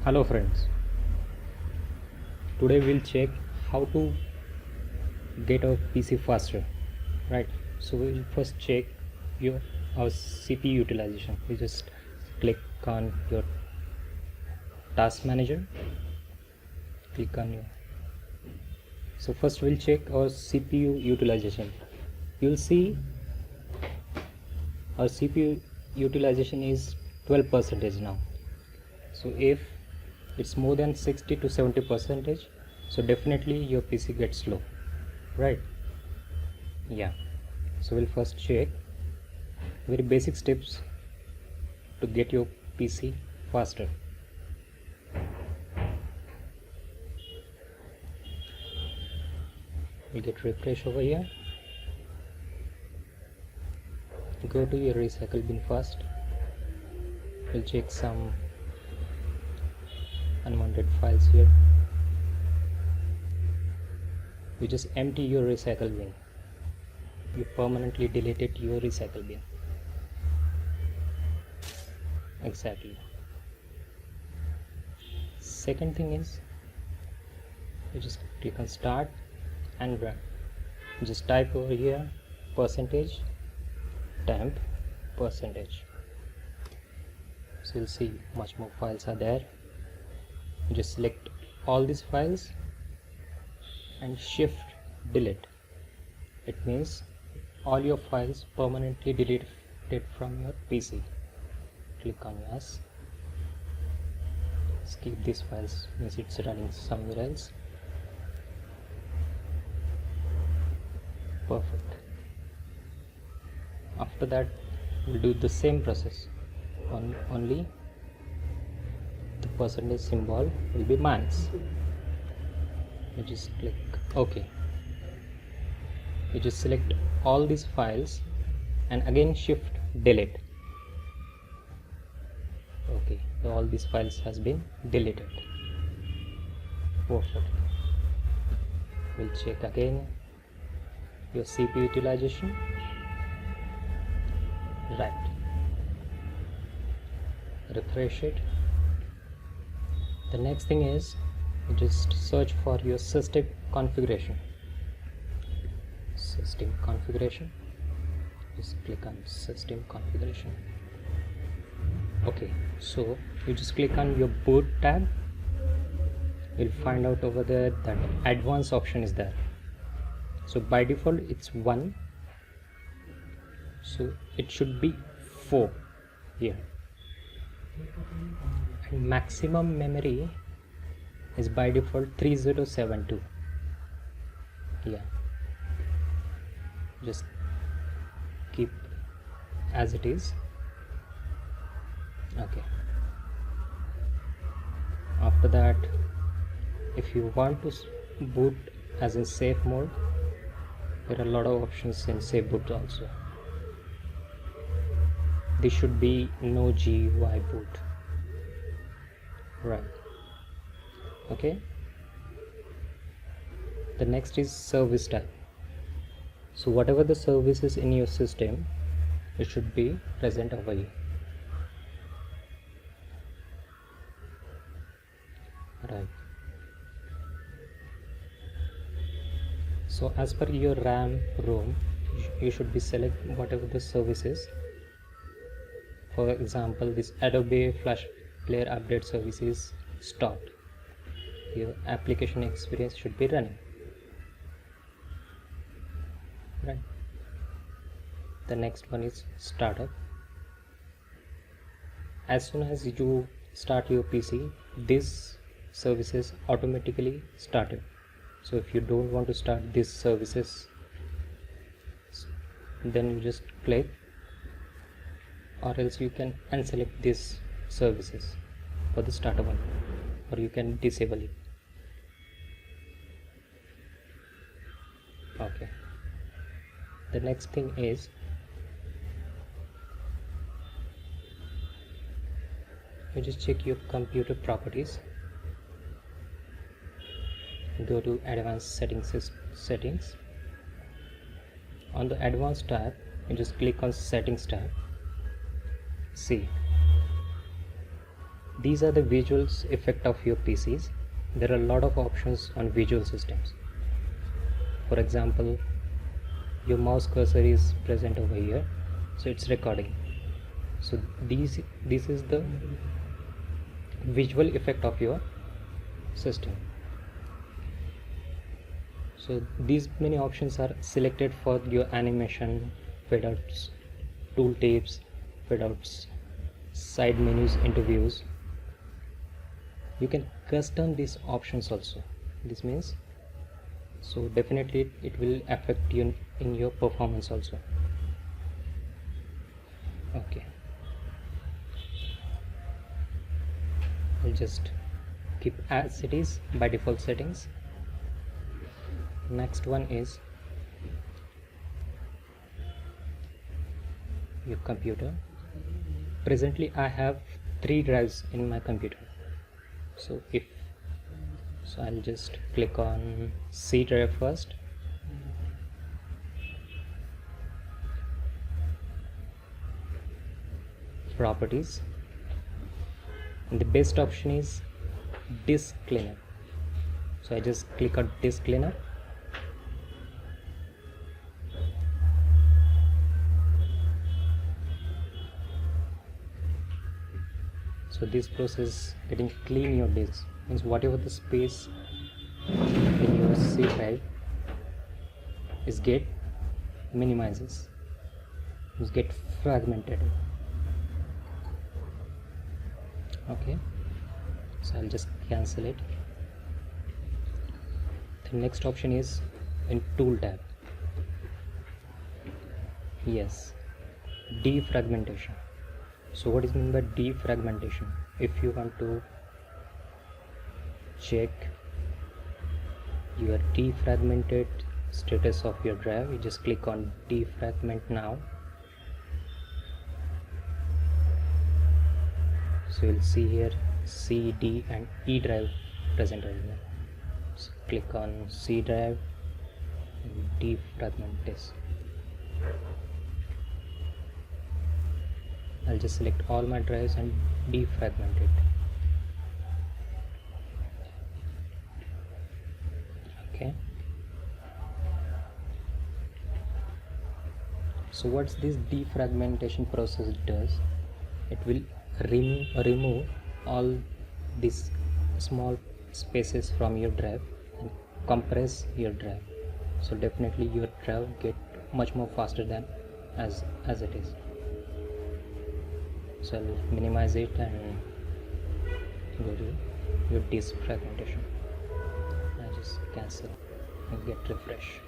Hello friends, today we'll check how to get our PC faster, right? So we'll first check our CPU utilization. You just click on your task manager, click on your. So first we'll check our CPU utilization. You'll see our CPU utilization is 12% now. So if it's more than 60 to 70%, so definitely your PC gets slow, right? Yeah, so we'll first check very basic steps to get your PC faster. We'll get refresh over here, go to your recycle bin first. We'll check some unwanted files here. You just empty your recycle bin. You permanently deleted your recycle bin. Exactly. Second thing is, you just click on start and run. Just type over here percentage temp percentage. So you'll see much more files are there. You just select all these files and shift delete. It means all your files permanently deleted from your PC. Click on yes. Skip these files, means it's running somewhere else. Perfect. After that we'll do the same process, only the percentage symbol will be minus. You just click OK. You just select all these files and again shift delete. Okay, so all these files has been deleted. Perfect. We'll check again your CPU utilization. Right. Refresh it. The next thing is, just search for your system configuration. System configuration. Just click on system configuration. Okay, so you just click on your boot tab. You'll find out over there that advanced option is there. So by default it's 1, so it should be 4 here, and maximum memory is by default 3072. Yeah, just keep as it is. Okay, after that, if you want to boot as in safe mode, there are a lot of options in safe boot also. This should be no GUI boot, right? Okay, the next is service type. So whatever the services in your system, it should be present over here. Right. So as per your RAM, ROM, you should be select whatever the services. For example, this Adobe Flash Player update service is stopped. Your application experience should be running. Right. The next one is startup. As soon as you start your PC, this services automatically started. So if you don't want to start these services, then you just click, or else you can unselect these services for the starter one, or you can disable it. Okay, the next thing is, you just check your computer properties, go to advanced settings. On the advanced tab, you just click on settings tab. See, these are the visuals effect of your PCs. There are a lot of options on visual systems. For example, your mouse cursor is present over here, so it's recording. So this is the visual effect of your system. So these many options are selected for your animation, fade outs, tooltips, fade outs, side menus into views. You can custom these options also. This means, so definitely it will affect you in your performance also. Okay, I'll just keep as it is by default settings. Next one is your computer. Presently I have 3 drives in my computer, so I'll just click on C drive first. Properties, and the best option is disk cleaner, so I just click on disk cleaner. So this process getting clean your disk means whatever the space in your C drive is get minimizes, is get fragmented. Okay, so I'll just cancel it. The next option is in tool tab. Yes, defragmentation. So what is meant by defragmentation? If you want to check your defragmented status of your drive, you just click on defragment now. So you'll see here C, D and E drive present over here. So click on C drive and defragment this. I'll just select all my drives and defragment it. Okay, so what this defragmentation process does, it will remove all these small spaces from your drive and compress your drive, so definitely your drive get much more faster than as it is. So I'll minimize it and go to your disk fragmentation. I just cancel and get refresh.